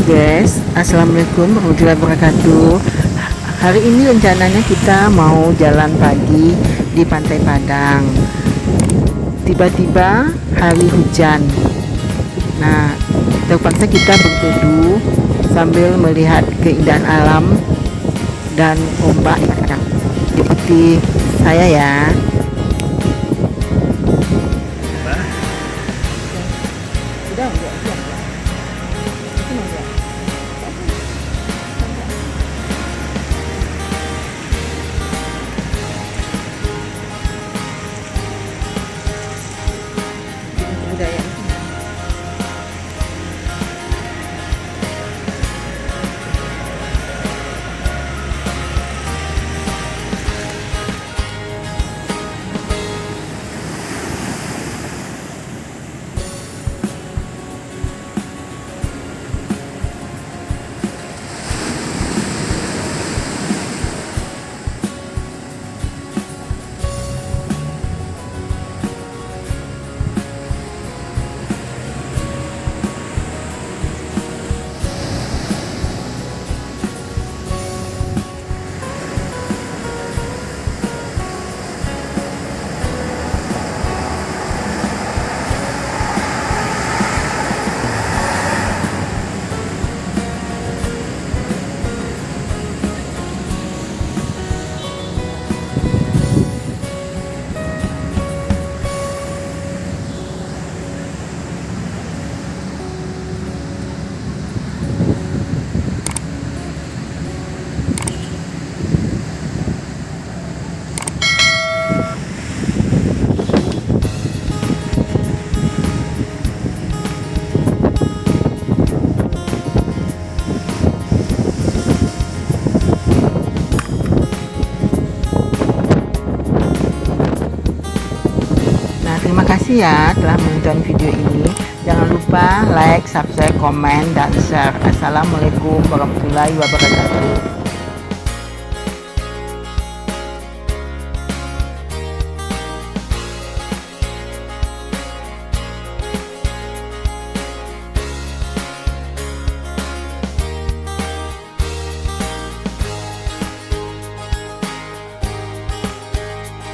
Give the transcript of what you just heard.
guys, assalamualaikum warahmatullahi wabarakatuh. Hari ini rencananya kita mau jalan pagi di Pantai Padang. Tiba-tiba hari hujan. Nah, terpaksa kita berteduh sambil melihat keindahan alam dan ombak. Ikuti saya ya. Terima kasih ya telah menonton video ini. Jangan lupa like, subscribe, komen, dan share. Assalamualaikum warahmatullahi wabarakatuh.